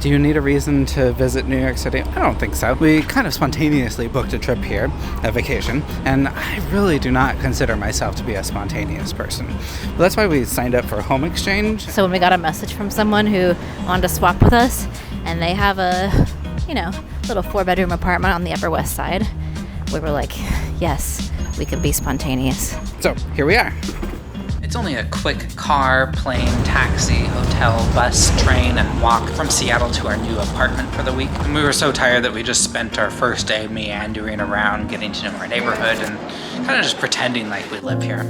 Do you need a reason to visit New York City? I don't think so. We kind of spontaneously booked a trip here, a vacation, and I really do not consider myself to be a spontaneous person. But that's why we signed up for home exchange. So when we got a message from someone who wanted to swap with us, and they have a, little 4-bedroom apartment on the Upper West Side, we were like, yes, we can be spontaneous. So here we are. It's only a quick car, plane, taxi, hotel, bus, train, and walk from Seattle to our new apartment for the week. And we were so tired that we just spent our first day meandering around, getting to know our neighborhood, and kind of just pretending like we live here.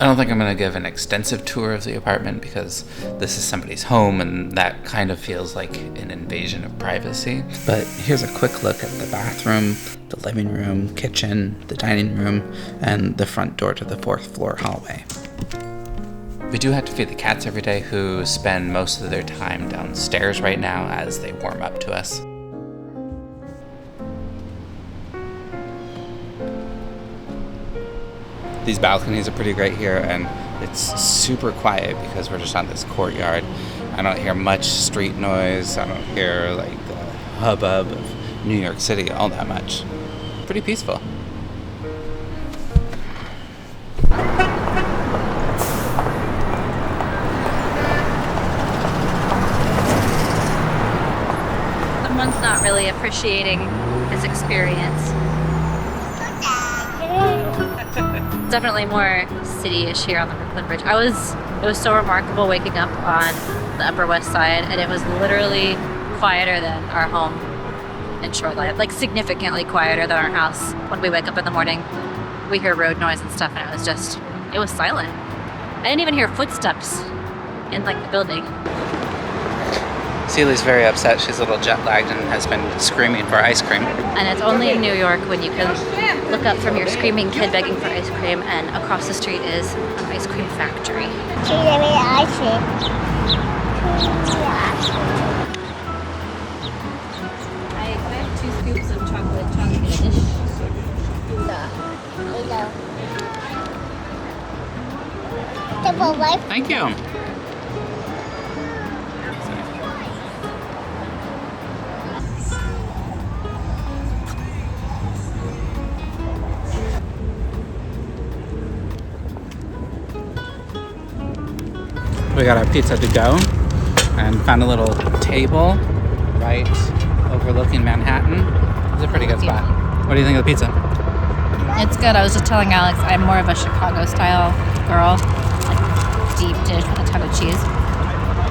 I don't think I'm going to give an extensive tour of the apartment because this is somebody's home and that kind of feels like an invasion of privacy. But here's a quick look at the bathroom, the living room, kitchen, the dining room, and the front door to the 4th floor hallway. We do have to feed the cats every day, who spend most of their time downstairs right now as they warm up to us. These balconies are pretty great here, and it's super quiet because we're just on this courtyard. I don't hear much street noise. I don't hear like the hubbub of New York City all that much. Pretty peaceful. Someone's not really appreciating his experience. Definitely more city-ish here on the Brooklyn Bridge. It was so remarkable waking up on the Upper West Side, and it was literally quieter than our home in Shoreline, like significantly quieter than our house. When we wake up in the morning, we hear road noise and stuff, and it was silent. I didn't even hear footsteps in like the building. Celi's very upset. She's a little jet-lagged and has been screaming for ice cream. And it's only in New York when you can look up from your screaming kid begging for ice cream, and across the street is an ice cream factory. Ice cream. I have 2 scoops of chocolate dish. Thank you. We got our pizza to go and found a little table right overlooking Manhattan. It's a pretty good spot. What do you think of the pizza? It's good. I was just telling Alex I'm more of a Chicago style girl, like deep dish with a ton of cheese.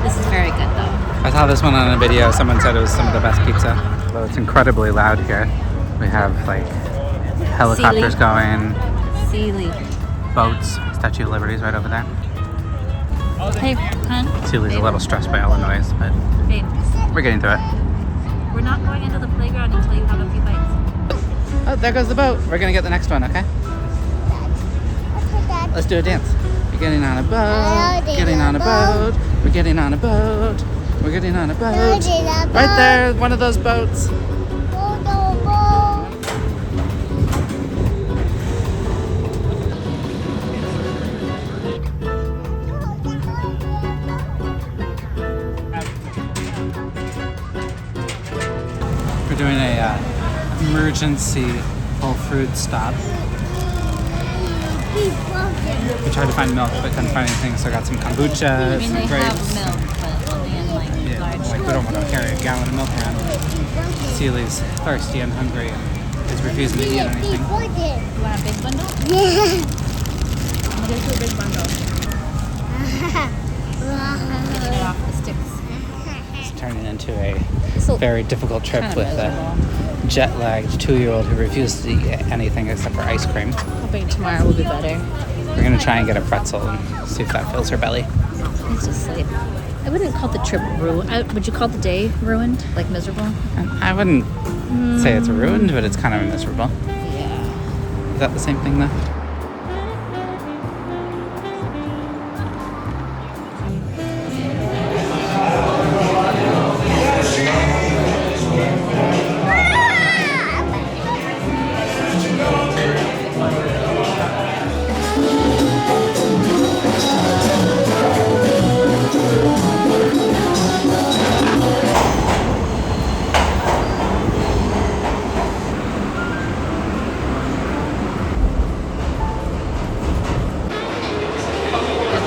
This is very good though. I saw this one on a video. Someone said it was some of the best pizza. Well, it's incredibly loud here. We have like helicopters going, boats, Statue of Liberty's right over there. Hey, hon. Celi's a little stressed by all the noise, but Babe, we're getting through it. we're not going into the playground until you have a few bites. Oh, there goes the boat. We're gonna get the next one, okay? Let's do a dance. We're getting on a boat. Getting on a boat. We're getting on a boat. We're getting on a boat. Right there, one of those boats. We're doing a emergency Whole Foods stop. We tried to find milk, but couldn't find anything, so I got some kombucha, some grapes. milk, but only in Like we don't want to carry a gallon of milk around. Celi's thirsty and hungry and is refusing to eat anything. You want a big bundle? Yeah. I'm gonna do a big bundle. Getting it off the sticks. It's turning into a very difficult trip with a jet-lagged 2-year-old who refuses to eat anything except for ice cream. Hoping tomorrow will be better. We're gonna try and get a pretzel and see if that fills her belly. It's just sleep. I wouldn't call the trip ruined. Would you call the day ruined? Like miserable? And I wouldn't say it's ruined, but it's kind of miserable. Yeah. Is that the same thing though?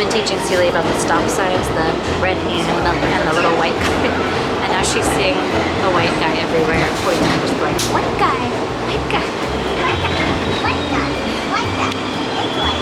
been teaching Celia about the stop signs, the red hand and the little white guy. And now she's seeing a white guy everywhere, pointing at just like, white guy, white guy. White guy, white guy, it's white.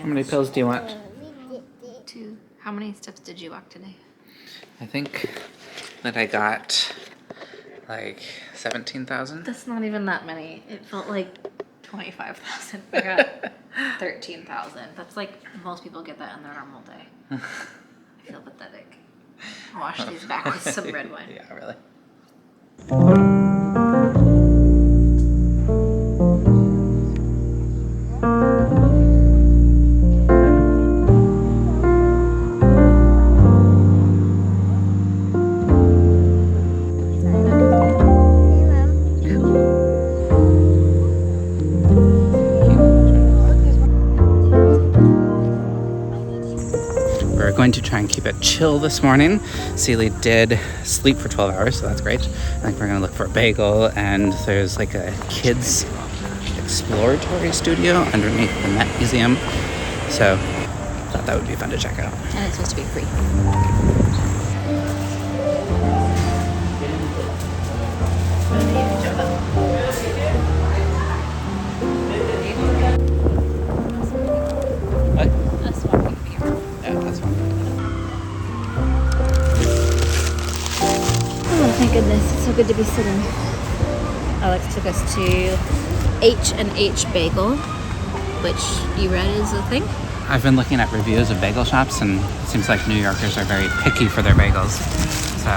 How many pills do you want? 2. How many steps did you walk today? I think that I got like 17,000. That's not even that many. It felt like 25,000. I got 13,000. That's like most people get that in their normal day. I feel pathetic. Wash these back with some red wine. Yeah, really. We're going to try and keep it chill this morning. Celie did sleep for 12 hours, so that's great. I think we're gonna look for a bagel, and there's like a kids exploratory studio underneath the Met Museum. So I thought that would be fun to check out. And it's supposed to be free. What? That's walking here. Yeah, that's fun. Oh, thank goodness. It's so good to be sitting. Alex took us to H&H Bagel, which you read is a thing. I've been looking at reviews of bagel shops, and it seems like New Yorkers are very picky for their bagels. So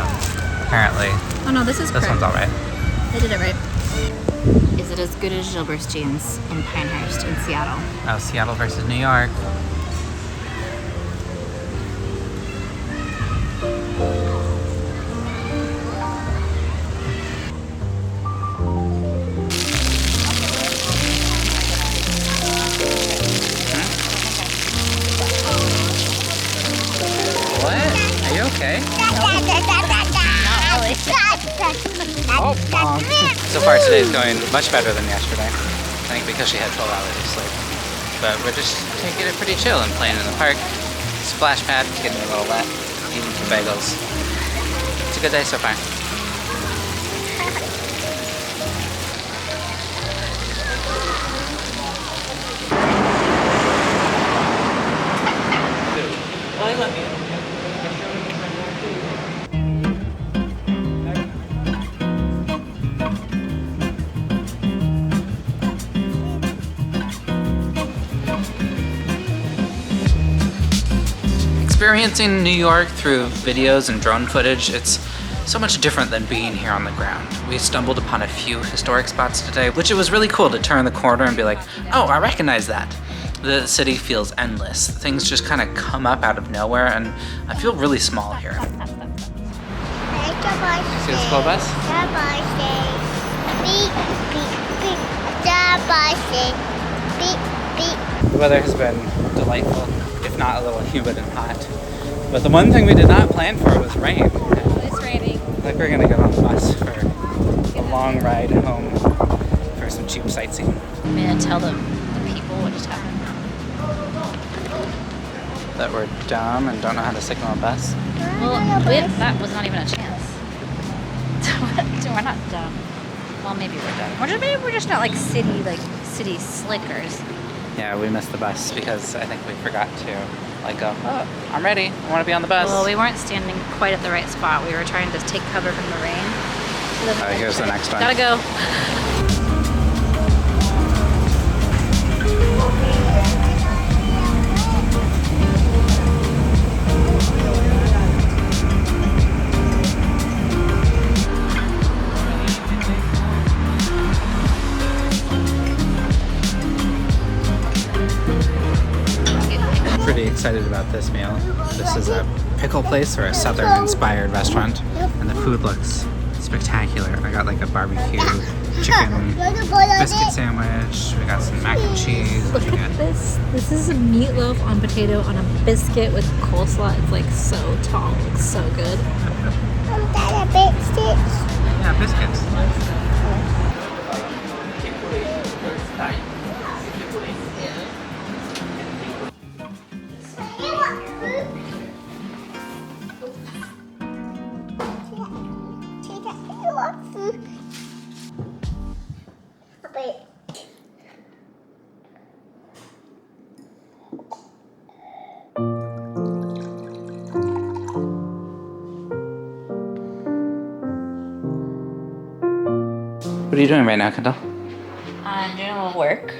apparently Oh no, this is this correct. one's all right. They did it right. Is it as good as Gilbertstein's in Pinehurst in Seattle? Oh, Seattle versus New York. What? Are you okay? Oh, so far today is going much better than yesterday. I think because she had 12 hours of sleep. But we're just taking it pretty chill and playing in the park. Splash pad, getting a little wet, eating some bagels. It's a good day so far. Experiencing New York through videos and drone footage, it's so much different than being here on the ground. We stumbled upon a few historic spots today, which it was really cool to turn the corner and be like, oh, I recognize that. The city feels endless. Things just kind of come up out of nowhere, and I feel really small here. See the school bus? The weather has been delightful, if not a little humid and hot. But the one thing we did not plan for was rain. It's raining. I think we're gonna get on the bus for a long ride home for some cheap sightseeing. I'm gonna tell the people what just happened. That we're dumb and don't know how to signal a bus. Well, that was not even a chance. We're not dumb. Well, maybe we're dumb. Maybe we're just not like city slickers. Yeah, we missed the bus because I think we forgot to go, oh, I'm ready. I want to be on the bus. Well, we weren't standing quite at the right spot. We were trying to take cover from the rain. Here's the next one. Gotta go. excited about this meal. This is a pickle place or a southern-inspired restaurant, and the food looks spectacular. I got like a barbecue chicken biscuit sandwich. We got some mac and cheese. Look at this. This is a meatloaf on potato on a biscuit with coleslaw. It's like so tall. It looks so good. Yeah, biscuits. What are you doing right now, Kendall? I'm doing a little work.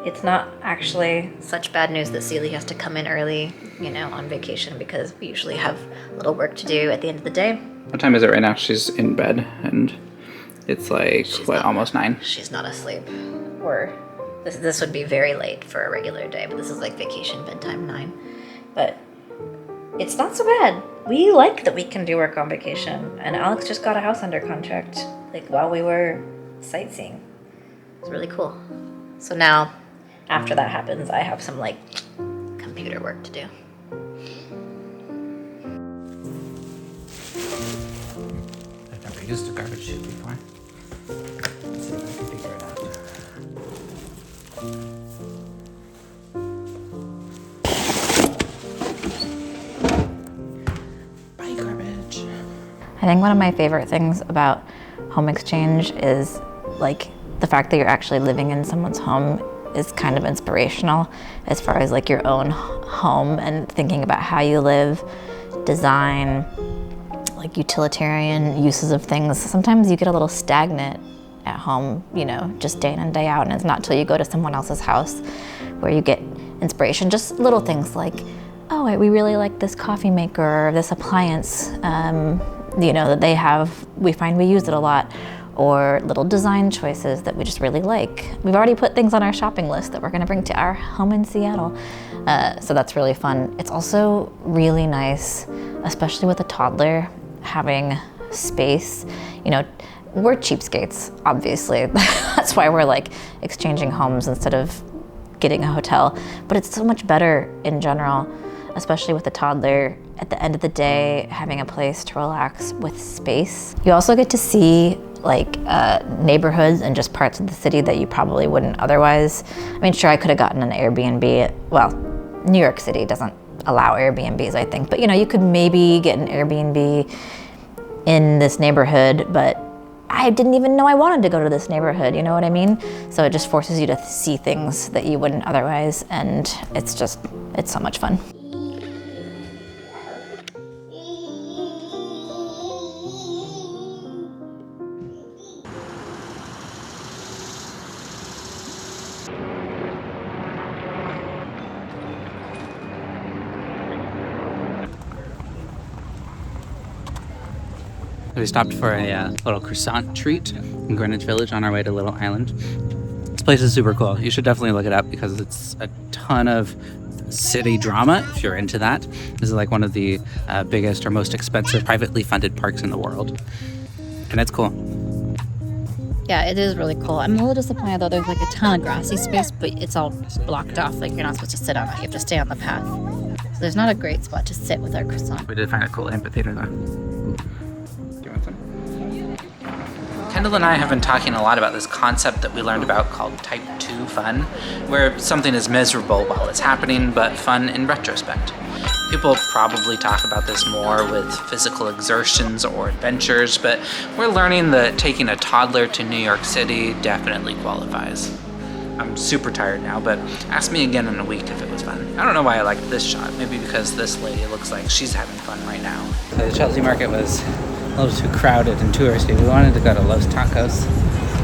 It's not actually such bad news that Celie has to come in early, you know, on vacation, because we usually have little work to do at the end of the day. What time is it right now? She's in bed, and it's like, almost 9? She's not asleep. Or this would be very late for a regular day, but this is like vacation bedtime 9. But it's not so bad. We like that we can do work on vacation, and Alex just got a house under contract, like while we were sightseeing. It's really cool. So now, after that happens, I have some like computer work to do. I've never used a garbage chute before. Let's see if I can figure it out. Bye, garbage. I think one of my favorite things about home exchange is like the fact that you're actually living in someone's home is kind of inspirational as far as like your own home and thinking about how you live, design, like utilitarian uses of things. Sometimes you get a little stagnant at home, you know, just day in and day out, and it's not till you go to someone else's house where you get inspiration. Just little things like, oh, we really like this coffee maker or this appliance, you know, that they have, we find we use it a lot, or little design choices that we just really like. We've already put things on our shopping list that we're gonna bring to our home in Seattle. So that's really fun. It's also really nice, especially with a toddler, having space. You know, we're cheapskates, obviously. That's why we're like exchanging homes instead of getting a hotel. But it's so much better in general, especially with a toddler. At the end of the day, having a place to relax with space. You also get to see like neighborhoods and just parts of the city that you probably wouldn't otherwise. I mean, sure, I could have gotten an Airbnb. Well, New York City doesn't allow Airbnbs, I think. But you know, you could maybe get an Airbnb in this neighborhood, but I didn't even know I wanted to go to this neighborhood, you know what I mean? So it just forces you to see things that you wouldn't otherwise, and it's so much fun. We stopped for a little croissant treat in Greenwich Village on our way to Little Island. This place is super cool. You should definitely look it up because it's a ton of city drama if you're into that. This is like one of the biggest or most expensive privately funded parks in the world. And it's cool. Yeah, it is really cool. I'm a little disappointed though. There's like a ton of grassy space, but it's all blocked off. Like you're not supposed to sit on it. You have to stay on the path. So there's not a great spot to sit with our croissant. We did find a cool amphitheater though. Kendall and I have been talking a lot about this concept that we learned about called Type 2 fun, where something is miserable while it's happening, but fun in retrospect. People probably talk about this more with physical exertions or adventures, but we're learning that taking a toddler to New York City definitely qualifies. I'm super tired now, but ask me again in a week if it was fun. I don't know why I liked this shot. Maybe because this lady looks like she's having fun right now. So the Chelsea market was a little too crowded and touristy. We wanted to go to Los Tacos,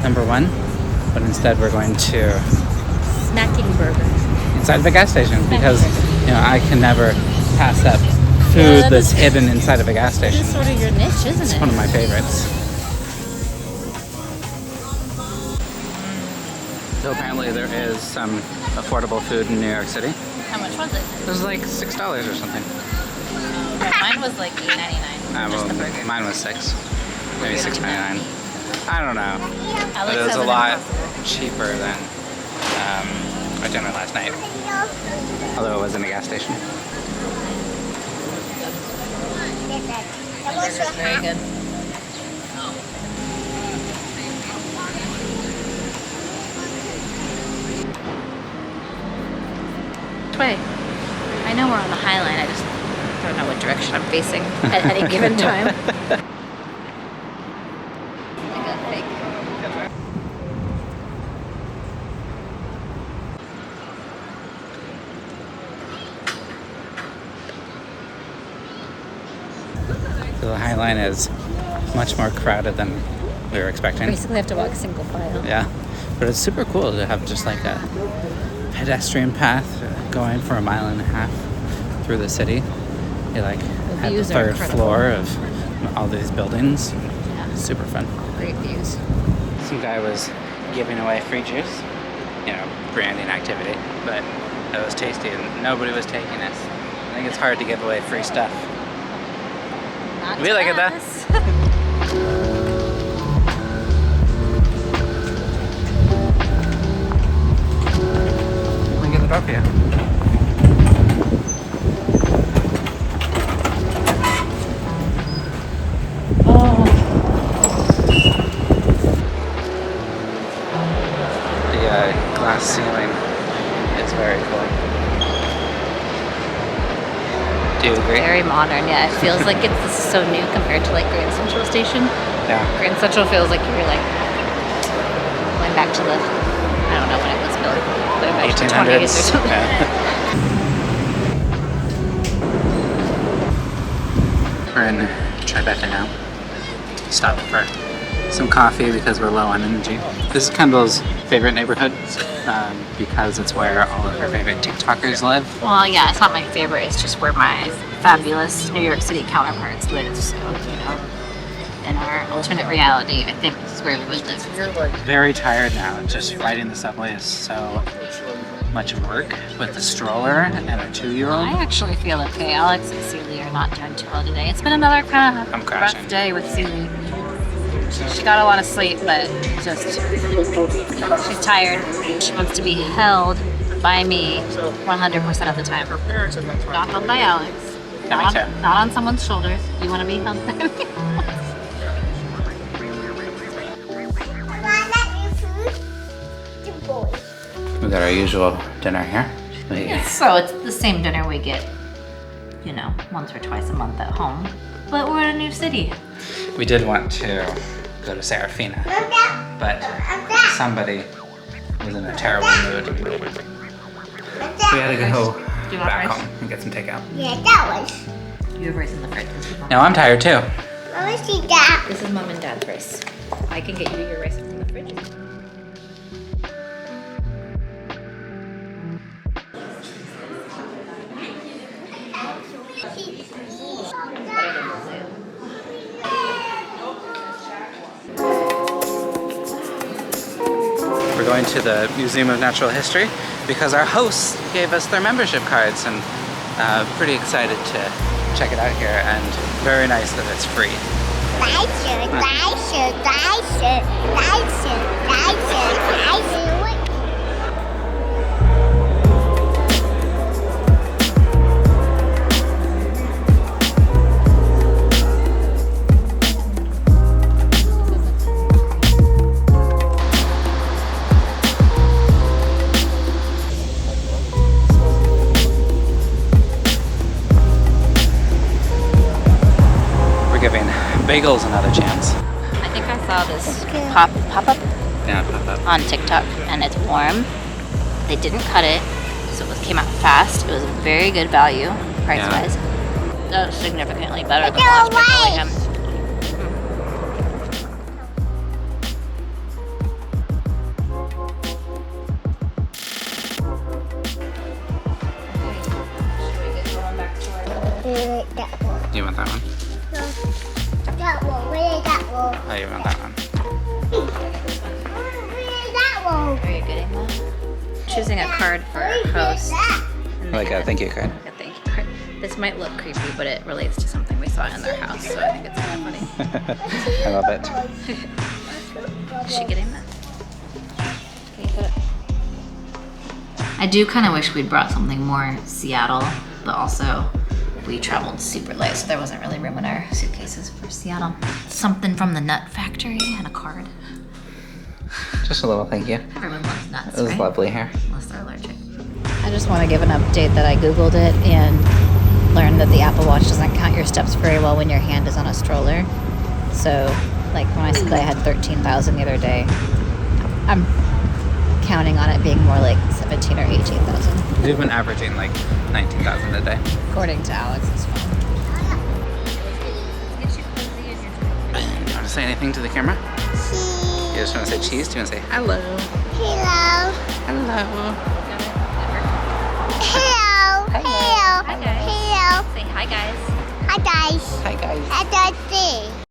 #1, but instead we're going to Snacking burger. inside of a gas station because, you know, I can never pass up food that's hidden inside of a gas station. This is sort of your niche, isn't It's it? one of my favorites. So apparently there is some affordable food in New York City. How much was it? It was like $6 or something. Mine was like $8.99. Just the burger. Mine was $6, maybe $6.99. I don't know. But Alex it was has a an lot Impossible. cheaper than our dinner last night. Although it was in a gas station. The burger's very good. Which way? I know we're on the High Line. I just don't know what direction I'm facing at any given time. I got fake. The High Line is much more crowded than we were expecting. Basically, have to walk single file. Yeah, but it's super cool to have just like a pedestrian path going for 1.5 miles through the city. You're like at the views are third incredible. floor of all these buildings. Yeah. It's super fun. Great views. Some guy was giving away free juice, branding activity, but it was tasty and nobody was taking it. I think it's hard to give away free stuff. Not We to like it, though. us. Let me get the dog for you. The glass ceiling is very cool. Do you agree? Very modern, yeah. It feels like this is so new compared to like Grand Central Station. Yeah. Grand Central feels like you're like going back to the, I don't know when it was built, going back to the 20s or 1800s. something. Yeah. We're in Tribeca now. Stopping for some coffee because we're low on energy. This is Kendall's favorite neighborhood because it's where all of her favorite TikTokers live. Well, yeah, it's not my favorite. It's just where my fabulous New York City counterparts live. So, in our alternate reality, I think this is where we would live. Very tired now. Just riding the subway is so much work with the stroller and a 2-year-old. I actually feel okay. Alex and Celie are not doing too well today. It's been another kind I'm of crashing. rough day with Celie. She got a lot of sleep, but she's tired. She wants to be held by me 100% of the time. Not held by Alex. Yeah, me too. Not on someone's shoulders. You want to be held by me. We got our usual dinner here. So it's the same dinner we get, once or twice a month at home. But we're in a new city. We did want to go to Serafina, but somebody was in a terrible mood. We had to go Do you want back rice? home and get some takeout. Yeah, that was. You have rice in the fridge. This is Mom. No, I'm tired too. I want to see that. This is Mom and Dad's rice. I can get you your rice from the fridge. We're going to the Museum of Natural History because our hosts gave us their membership cards, and pretty excited to check it out here, and very nice that it's free. We're giving bagels another chance. I think I saw this pop-up Yeah, pop up. on TikTok, and it's warm. They didn't cut it, so it came out fast. It was very good value, price-wise. That was significantly better than the last one we had. Do you want that one? That one, where is that one? Oh, you want that one? Where is that one? Are you getting that? Choosing a card for our host, and Like a thank you card. Like a thank you card. This might look creepy, but it relates to something we saw in their house, so I think it's kind of funny. I love it. Is she getting that? Can you put it? I do kind of wish we'd brought something more Seattle, but also we traveled super light, so there wasn't really room in our suitcases for Seattle. Something from the nut factory and a card. Just a little thank you. Everyone loves nuts, It was right? lovely here. Unless they're allergic. I just want to give an update that I Googled it and learned that the Apple Watch doesn't count your steps very well when your hand is on a stroller. So, like when I said I had 13,000 the other day, I'm counting on it being more like 17 or 18,000. We've been averaging like 19,000 a day. According to Alex's phone. You want to say anything to the camera? Cheese. You just want to say cheese? Do you want to say hello? Hello. Hello. Hello. Hi, Hello. guys. Hello. Say hi, guys. Hi guys. Hi guys. Hi guys.